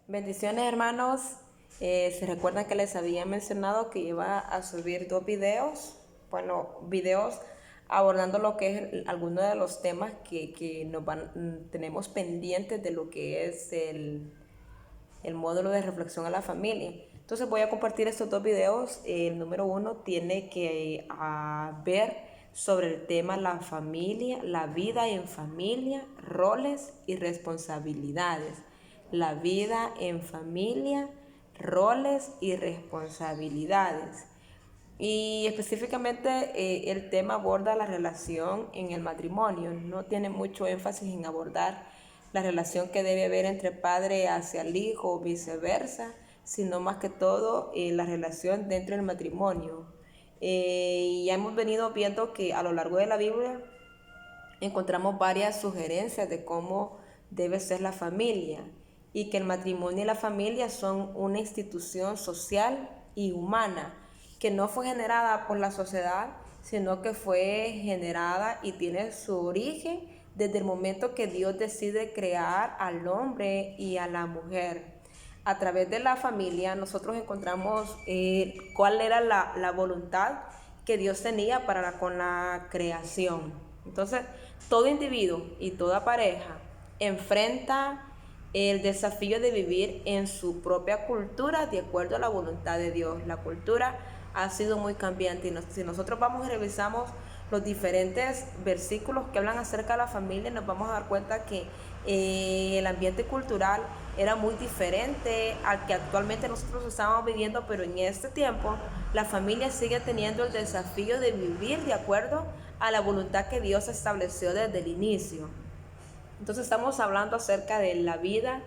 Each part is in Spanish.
Bendiciones, hermanos. Se recuerdan que les había mencionado que iba a subir dos videos, videos abordando lo que es algunos de los temas que tenemos pendientes de lo que es el módulo de reflexión a la familia. Entonces voy a compartir estos dos videos. El número uno tiene que ver sobre el tema la familia, la vida en familia, roles y responsabilidades. La vida en familia, roles y responsabilidades. Y específicamente el tema aborda la relación en el matrimonio. No tiene mucho énfasis en abordar la relación que debe haber entre padre hacia el hijo o viceversa, sino más que todo la relación dentro del matrimonio. Y ya hemos venido viendo que a lo largo de la Biblia encontramos varias sugerencias de cómo debe ser la familia y que el matrimonio y la familia son una institución social y humana que no fue generada por la sociedad, sino que fue generada y tiene su origen desde el momento que Dios decide crear al hombre y a la mujer. A través de la familia nosotros encontramos cuál era la voluntad que Dios tenía con la creación. Entonces, todo individuo y toda pareja enfrenta el desafío de vivir en su propia cultura de acuerdo a la voluntad de Dios. La cultura ha sido muy cambiante y si nosotros vamos y revisamos los diferentes versículos que hablan acerca de la familia, nos vamos a dar cuenta que el ambiente cultural era muy diferente al que actualmente nosotros estamos viviendo, pero en este tiempo la familia sigue teniendo el desafío de vivir de acuerdo a la voluntad que Dios estableció desde el inicio. Entonces estamos hablando acerca de la vida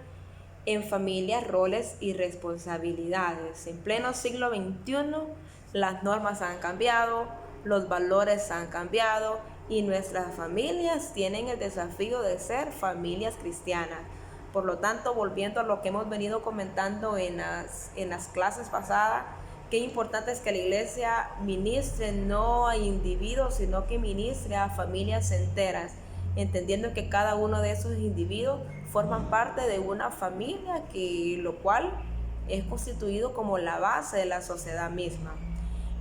en familia, roles y responsabilidades. En pleno siglo XXI, las normas han cambiado, los valores han cambiado y nuestras familias tienen el desafío de ser familias cristianas. Por lo tanto, volviendo a lo que hemos venido comentando en las clases pasadas, qué importante es que la iglesia ministre no a individuos, sino que ministre a familias enteras, entendiendo que cada uno de esos individuos forman parte de una familia, lo cual es constituido como la base de la sociedad misma.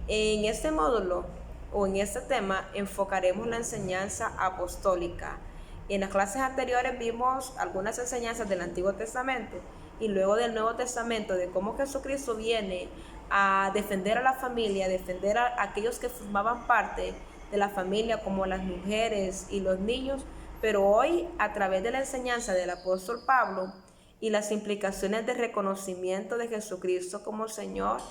En este módulo o en este tema enfocaremos la enseñanza apostólica. En las clases anteriores vimos algunas enseñanzas del Antiguo Testamento y luego del Nuevo Testamento de cómo Jesucristo viene a defender a la familia, a defender a aquellos que formaban parte de la familia como las mujeres y los niños, pero hoy a través de la enseñanza del apóstol Pablo y las implicaciones de reconocimiento de Jesucristo como Señor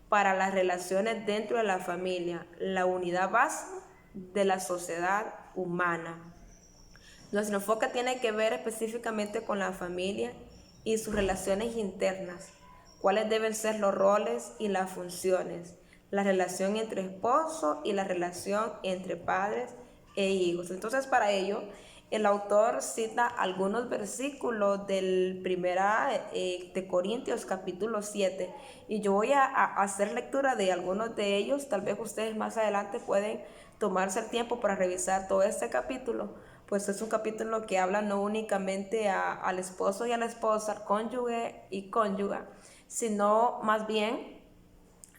para las relaciones dentro de la familia, la unidad básica de la sociedad humana. Nuestro enfoque tiene que ver específicamente con la familia y sus relaciones internas, cuáles deben ser los roles y las funciones, la relación entre esposos y la relación entre padres e hijos. Entonces, para ello, el autor cita algunos versículos del de Corintios capítulo 7 y yo voy a hacer lectura de algunos de ellos. Tal vez ustedes más adelante pueden tomarse el tiempo para revisar todo este capítulo, pues es un capítulo que habla no únicamente al esposo y a la esposa, al cónyuge y cónyuga, sino más bien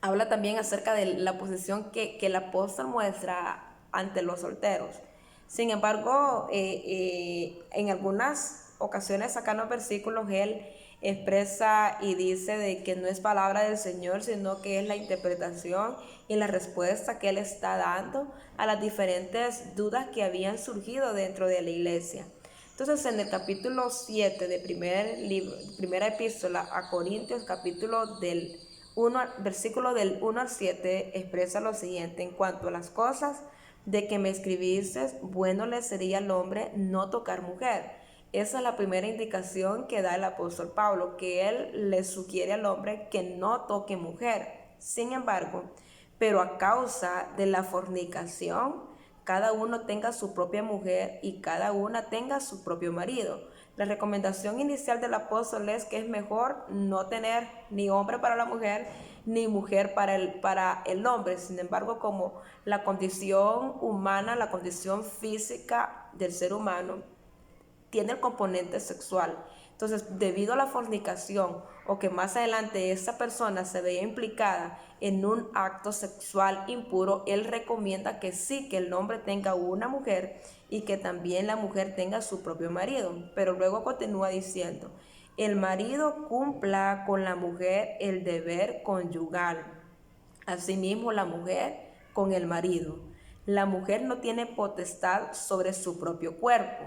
habla también acerca de la posición que el apóstol muestra ante los solteros. Sin embargo, en algunas ocasiones acá en los versículos él expresa y dice de que no es palabra del Señor, sino que es la interpretación y la respuesta que él está dando a las diferentes dudas que habían surgido dentro de la iglesia. Entonces, en el capítulo 7 de primera epístola a Corintios, versículo del 1 al 7, expresa lo siguiente: en cuanto a las cosas de que me escribiste, bueno le sería al hombre no tocar mujer. Esa es la primera indicación que da el apóstol Pablo, que él le sugiere al hombre que no toque mujer. Sin embargo, pero a causa de la fornicación, cada uno tenga su propia mujer y cada una tenga su propio marido. La recomendación inicial del apóstol es que es mejor no tener ni hombre para la mujer ni mujer para el hombre. Sin embargo, como la condición humana, la condición física del ser humano tiene el componente sexual, Entonces, debido a la fornicación o que más adelante esa persona se veía implicada en un acto sexual impuro, él recomienda que sí, que el hombre tenga una mujer y que también la mujer tenga su propio marido. Pero luego continúa diciendo, el marido cumpla con la mujer el deber conyugal. Asimismo, la mujer con el marido. La mujer no tiene potestad sobre su propio cuerpo.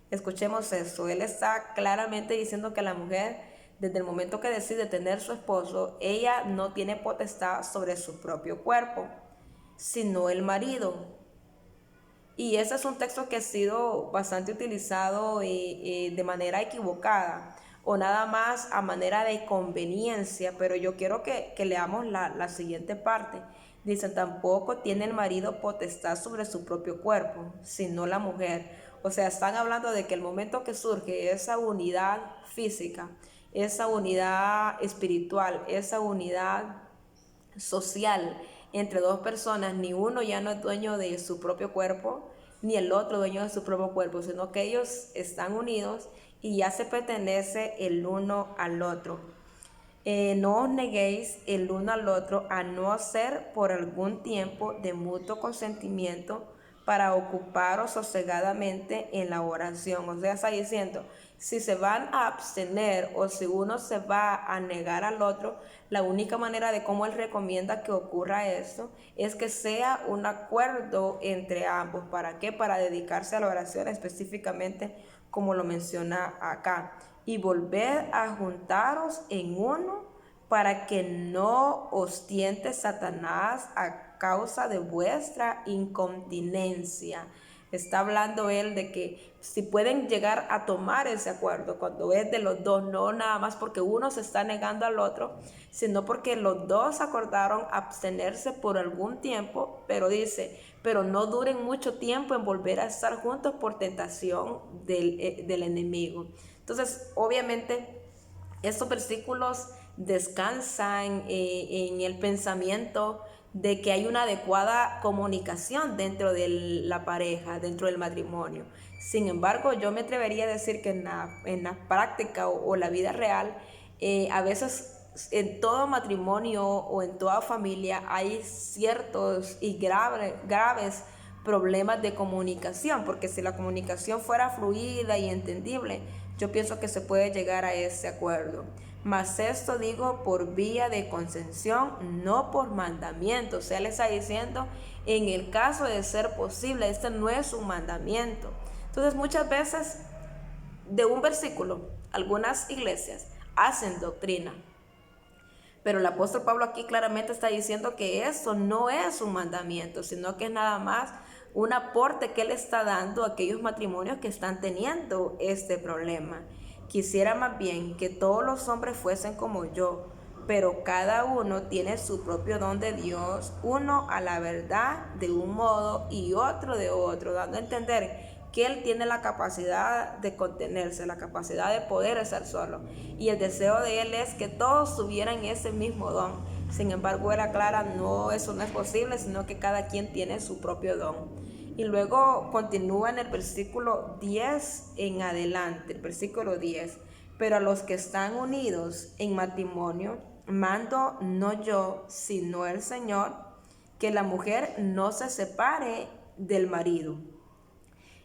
Escuchemos eso. Él está claramente diciendo que la mujer, desde el momento que decide tener su esposo, ella no tiene potestad sobre su propio cuerpo, sino el marido. Y ese es un texto que ha sido bastante utilizado de manera equivocada o nada más a manera de conveniencia, pero yo quiero que leamos la siguiente parte. Dice, tampoco tiene el marido potestad sobre su propio cuerpo, sino la mujer. O sea, están hablando de que el momento que surge esa unidad física, esa unidad espiritual, esa unidad social entre dos personas, ni uno ya no es dueño de su propio cuerpo, ni el otro dueño de su propio cuerpo, sino que ellos están unidos y ya se pertenece el uno al otro. No os neguéis el uno al otro, a no ser por algún tiempo de mutuo consentimiento, para ocuparos sosegadamente en la oración. O sea, está diciendo, si se van a abstener o si uno se va a negar al otro, la única manera de cómo él recomienda que ocurra esto es que sea un acuerdo entre ambos. ¿Para qué? Para dedicarse a la oración específicamente como lo menciona acá. Y volver a juntaros en uno, para que no os tiente Satanás a causa de vuestra incontinencia. Está hablando él de que si pueden llegar a tomar ese acuerdo, cuando es de los dos, no nada más porque uno se está negando al otro, sino porque los dos acordaron abstenerse por algún tiempo, pero dice, pero no duren mucho tiempo en volver a estar juntos por tentación del enemigo. Entonces, obviamente, estos versículos descansan en el pensamiento de que hay una adecuada comunicación dentro de la pareja, dentro del matrimonio. Sin embargo, yo me atrevería a decir que en la práctica o la vida real, a veces en todo matrimonio o en toda familia hay ciertos y graves problemas de comunicación, porque si la comunicación fuera fluida y entendible, yo pienso que se puede llegar a ese acuerdo. Mas esto digo por vía de concesión, no por mandamiento. O sea, le está diciendo, en el caso de ser posible, este no es un mandamiento. Entonces, muchas veces, de un versículo, algunas iglesias hacen doctrina. Pero el apóstol Pablo aquí claramente está diciendo que eso no es un mandamiento, sino que es nada más un aporte que él está dando a aquellos matrimonios que están teniendo este problema. Quisiera más bien que todos los hombres fuesen como yo, pero cada uno tiene su propio don de Dios, uno a la verdad de un modo y otro de otro, dando a entender que él tiene la capacidad de contenerse, la capacidad de poder estar solo. Y el deseo de él es que todos tuvieran ese mismo don. Sin embargo, él aclara, no, eso no es posible, sino que cada quien tiene su propio don. Y luego continúa en el versículo 10 en adelante, el versículo 10. Pero a los que están unidos en matrimonio, mando no yo, sino el Señor, que la mujer no se separe del marido.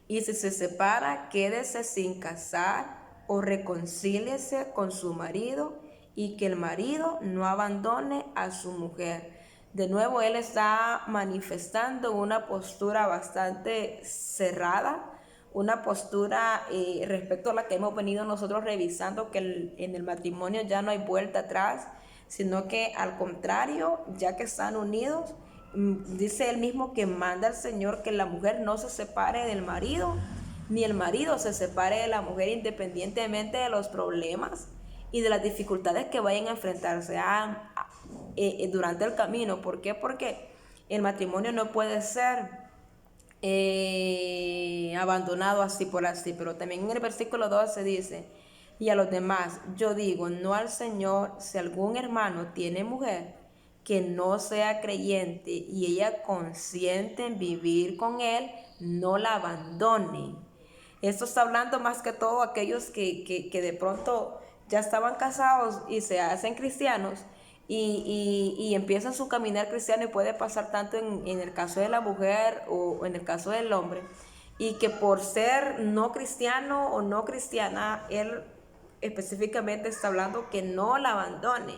Y si se separa, quédese sin casar o reconcíliese con su marido, y que el marido no abandone a su mujer. De nuevo, él está manifestando una postura bastante cerrada, una postura respecto a la que hemos venido nosotros revisando, que en el matrimonio ya no hay vuelta atrás, sino que al contrario, ya que están unidos, dice él mismo que manda al Señor que la mujer no se separe del marido, ni el marido se separe de la mujer, independientemente de los problemas y de las dificultades que vayan a enfrentarse durante el camino. ¿Por qué? Porque el matrimonio no puede ser abandonado así por así. Pero también en el versículo 12 dice, y a los demás yo digo, no al Señor, si algún hermano tiene mujer que no sea creyente y ella consiente en vivir con él, no la abandone. Esto está hablando más que todo a aquellos que de pronto ya estaban casados y se hacen cristianos y empiezan su caminar cristiano, y puede pasar tanto en el caso de la mujer o en el caso del hombre, y que por ser no cristiano o no cristiana, él específicamente está hablando que no la abandone,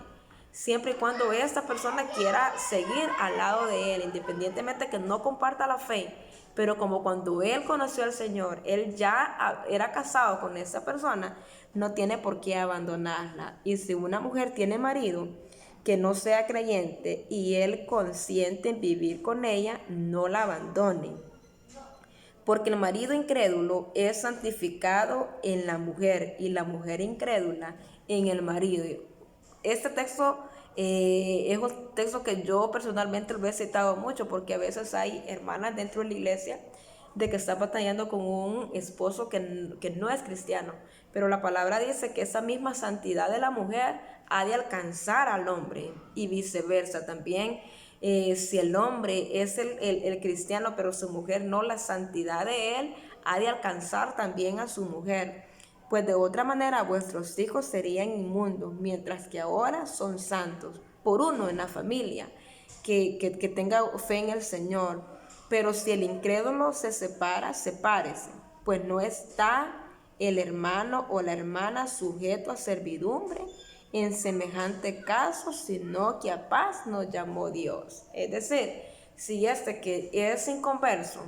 siempre y cuando esta persona quiera seguir al lado de él, independientemente que no comparta la fe. Pero como cuando él conoció al Señor, él ya era casado con esa persona, no tiene por qué abandonarla. Y si una mujer tiene marido que no sea creyente y él consiente en vivir con ella, no la abandone. Porque el marido incrédulo es santificado en la mujer y la mujer incrédula en el marido. Este texto es un texto que yo personalmente lo he citado mucho, porque a veces hay hermanas dentro de la iglesia de que están batallando con un esposo que no es cristiano, pero la palabra dice que esa misma santidad de la mujer ha de alcanzar al hombre, y viceversa también. Si el hombre es el cristiano, pero su mujer no, la santidad de él ha de alcanzar también a su mujer. Pues de otra manera vuestros hijos serían inmundos, mientras que ahora son santos, por uno en la familia, que tenga fe en el Señor. Pero si el incrédulo se separa, sepárese, pues no está el hermano o la hermana sujeto a servidumbre en semejante caso, sino que a paz nos llamó Dios. Es decir, si este que es inconverso,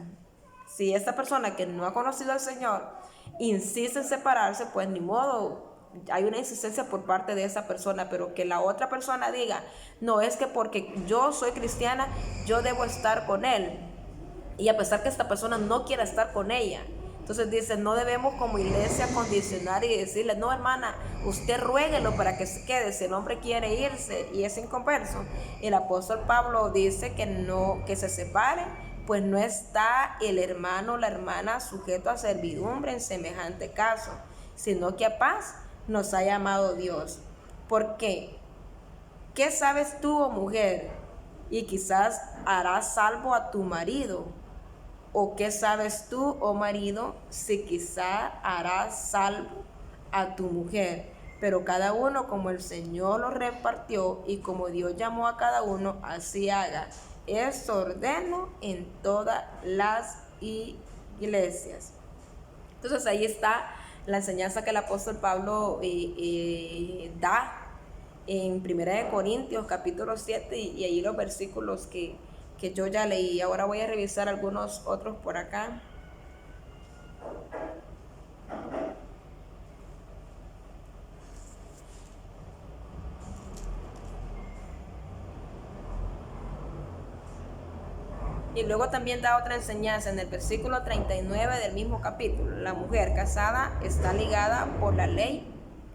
si esta persona que no ha conocido al Señor insiste en separarse, pues ni modo, hay una insistencia por parte de esa persona. Pero que la otra persona diga, no, es que porque yo soy cristiana, yo debo estar con él, y a pesar que esta persona no quiera estar con ella. Entonces dice, no debemos como iglesia condicionar y decirle, no, hermana, usted ruéguelo para que se quede, si el hombre quiere irse y es inconverso. El apóstol Pablo dice que no, que se separe, pues no está el hermano o la hermana sujeto a servidumbre en semejante caso, sino que a paz nos ha llamado Dios. ¿Por qué? ¿Qué sabes tú, oh mujer? Y quizás harás salvo a tu marido. ¿O qué sabes tú, oh marido, si quizá harás salvo a tu mujer? Pero cada uno como el Señor lo repartió y como Dios llamó a cada uno, así haga. Esto ordeno en todas las iglesias. Entonces ahí está la enseñanza que el apóstol Pablo da en 1 Corintios capítulo 7, y ahí los versículos que yo ya leí. Ahora voy a revisar algunos otros por acá. Y luego también da otra enseñanza en el versículo 39 del mismo capítulo. La mujer casada está ligada por la ley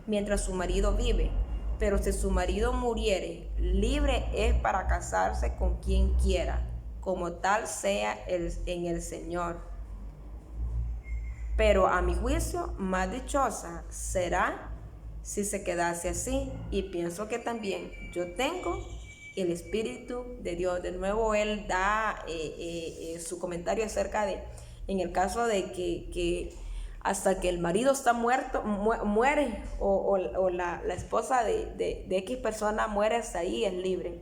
mientras su marido vive, pero si su marido muriere, libre es para casarse con quien quiera, como tal sea en el Señor. Pero a mi juicio, más dichosa será si se quedase así. Y pienso que también yo tengo el Espíritu de Dios. De nuevo, él da su comentario acerca de, en el caso de que hasta que el marido está muerto, muere, o la esposa de X persona muere, hasta ahí es libre.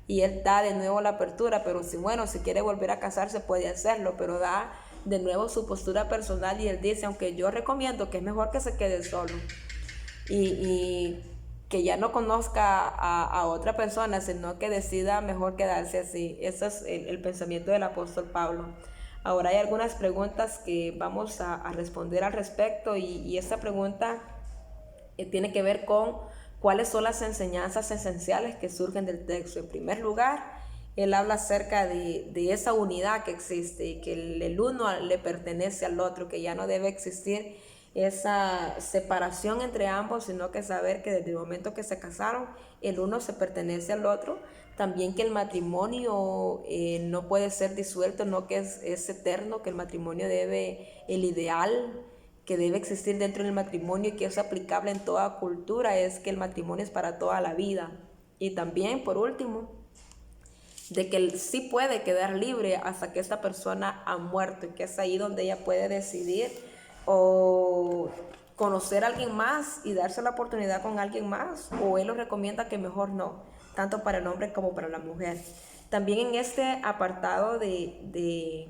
Y él da de nuevo la apertura, pero si quiere volver a casarse puede hacerlo, pero da de nuevo su postura personal, y él dice, aunque yo recomiendo que es mejor que se quede solo y que ya no conozca a otra persona, sino que decida mejor quedarse así. Ese es el pensamiento del apóstol Pablo. Ahora hay algunas preguntas que vamos a responder al respecto, y esta pregunta tiene que ver con cuáles son las enseñanzas esenciales que surgen del texto. En primer lugar, él habla acerca de esa unidad que existe, y que el uno le pertenece al otro, que ya no debe existir esa separación entre ambos, sino que saber que desde el momento que se casaron, el uno se pertenece al otro. También que el matrimonio no puede ser disuelto, no, que es eterno, que el matrimonio el ideal que debe existir dentro del matrimonio, y que es aplicable en toda cultura, es que el matrimonio es para toda la vida. Y también, por último, de que él sí puede quedar libre hasta que esta persona ha muerto, y que es ahí donde ella puede decidir o conocer a alguien más y darse la oportunidad con alguien más, o él lo recomienda que mejor no, tanto para el hombre como para la mujer. También en este apartado de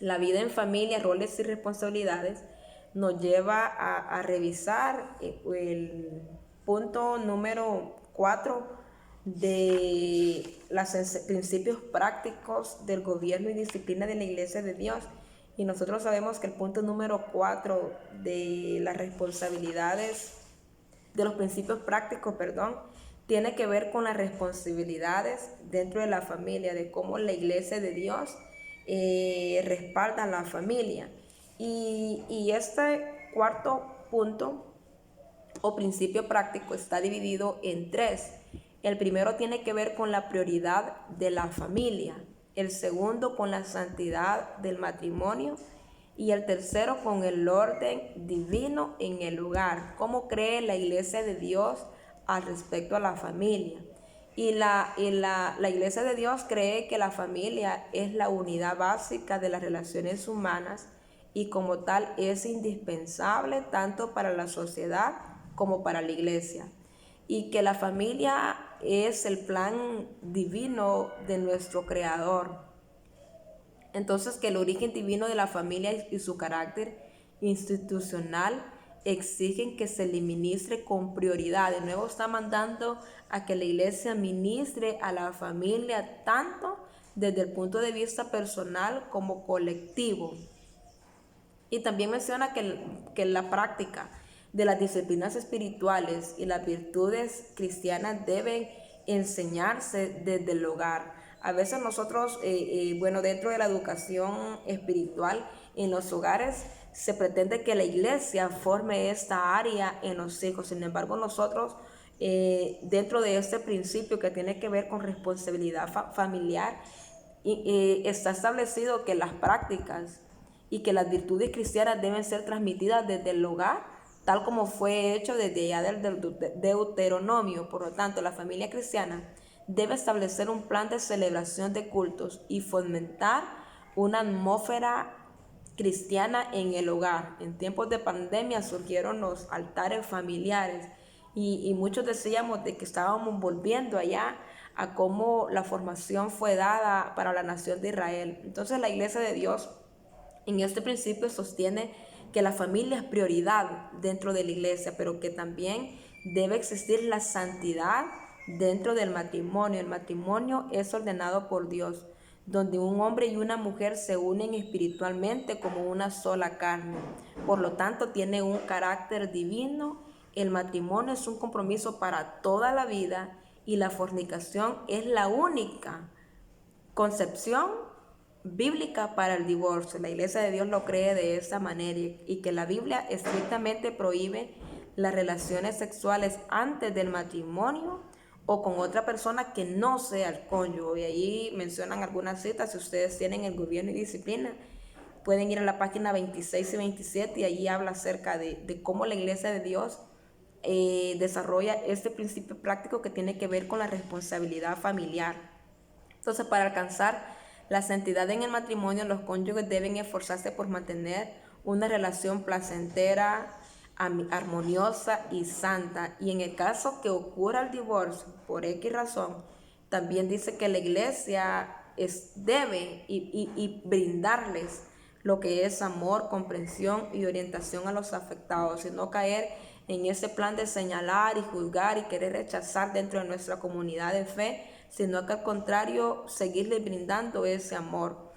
la vida en familia, roles y responsabilidades, nos lleva a revisar el punto número 4 de los principios prácticos del gobierno y disciplina de la Iglesia de Dios. Y nosotros sabemos que el punto número 4 de las responsabilidades, de los principios prácticos, perdón, tiene que ver con las responsabilidades dentro de la familia, de cómo la Iglesia de Dios respalda a la familia. Y este cuarto punto o principio práctico está dividido en tres. El primero tiene que ver con la prioridad de la familia, el segundo con la santidad del matrimonio y el tercero con el orden divino en el hogar. ¿Cómo cree la Iglesia de Dios al respecto a la familia? Y la Iglesia de Dios cree que la familia es la unidad básica de las relaciones humanas y como tal es indispensable tanto para la sociedad como para la Iglesia. Y que la familia es el plan divino de nuestro Creador. Entonces, que el origen divino de la familia y su carácter institucional exigen que se le ministre con prioridad. De nuevo está mandando a que la Iglesia ministre a la familia tanto desde el punto de vista personal como colectivo. Y también menciona que la práctica de las disciplinas espirituales y las virtudes cristianas deben enseñarse desde el hogar. A veces nosotros, dentro de la educación espiritual en los hogares, se pretende que la iglesia forme esta área en los hijos. Sin embargo, nosotros, dentro de este principio que tiene que ver con responsabilidad familiar, está establecido que las prácticas y que las virtudes cristianas deben ser transmitidas desde el hogar, tal como fue hecho desde ya del Deuteronomio. Por lo tanto, la familia cristiana debe establecer un plan de celebración de cultos y fomentar una atmósfera cristiana en el hogar. En tiempos de pandemia surgieron los altares familiares y muchos decíamos de que estábamos volviendo allá a cómo la formación fue dada para la nación de Israel. Entonces la Iglesia de Dios en este principio sostiene que la familia es prioridad dentro de la iglesia, pero que también debe existir la santidad dentro del matrimonio. El matrimonio es ordenado por Dios, donde un hombre y una mujer se unen espiritualmente como una sola carne. Por lo tanto, tiene un carácter divino. El matrimonio es un compromiso para toda la vida y la fornicación es la única concepción bíblica para el divorcio. La Iglesia de Dios lo cree de esa manera y que la Biblia estrictamente prohíbe las relaciones sexuales antes del matrimonio o con otra persona que no sea el cónyuge. Y ahí mencionan algunas citas. Si ustedes tienen el gobierno y disciplina, pueden ir a la página 26 y 27 y allí habla acerca de cómo la Iglesia de Dios desarrolla este principio práctico que tiene que ver con la responsabilidad familiar. Entonces, para alcanzar la santidad en el matrimonio, los cónyuges deben esforzarse por mantener una relación placentera, armoniosa y santa. Y en el caso que ocurra el divorcio por X razón, también dice que la iglesia debe y brindarles lo que es amor, comprensión y orientación a los afectados, y no caer en ese plan de señalar y juzgar y querer rechazar dentro de nuestra comunidad de fe, sino que al contrario, seguirle brindando ese amor.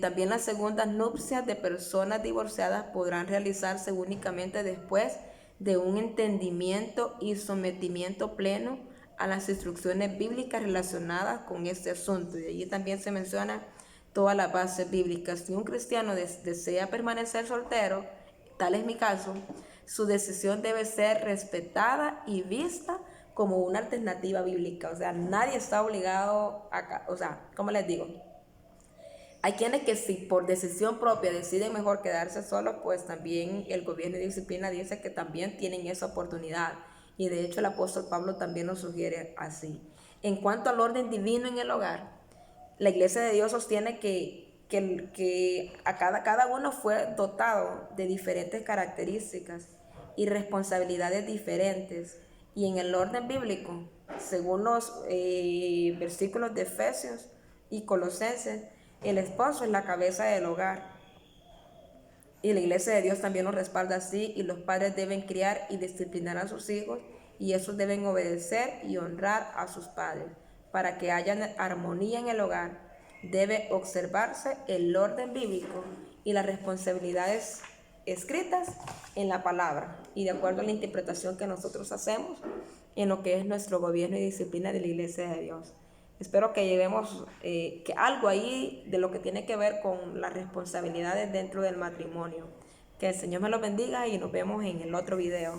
También las segundas nupcias de personas divorciadas podrán realizarse únicamente después de un entendimiento y sometimiento pleno a las instrucciones bíblicas relacionadas con este asunto. Y allí también se menciona todas las bases bíblicas. Si un cristiano desea permanecer soltero, tal es mi caso, su decisión debe ser respetada y vista como una alternativa bíblica. O sea, nadie está obligado a, ¿cómo les digo? Hay quienes que si por decisión propia deciden mejor quedarse solos, pues también el gobierno de disciplina dice que también tienen esa oportunidad. Y de hecho el apóstol Pablo también lo sugiere así. En cuanto al orden divino en el hogar, la Iglesia de Dios sostiene que que a cada uno fue dotado de diferentes características y responsabilidades diferentes. Y en el orden bíblico, según los versículos de Efesios y Colosenses, el esposo es la cabeza del hogar. Y la iglesia de Dios también lo respalda así, y los padres deben criar y disciplinar a sus hijos, y esos deben obedecer y honrar a sus padres. Para que haya armonía en el hogar, debe observarse el orden bíblico y las responsabilidades escritas en la palabra, y de acuerdo a la interpretación que nosotros hacemos en lo que es nuestro gobierno y disciplina de la iglesia de Dios. Espero que llevemos que algo ahí de lo que tiene que ver con las responsabilidades dentro del matrimonio. Que el Señor me lo bendiga y nos vemos en el otro video.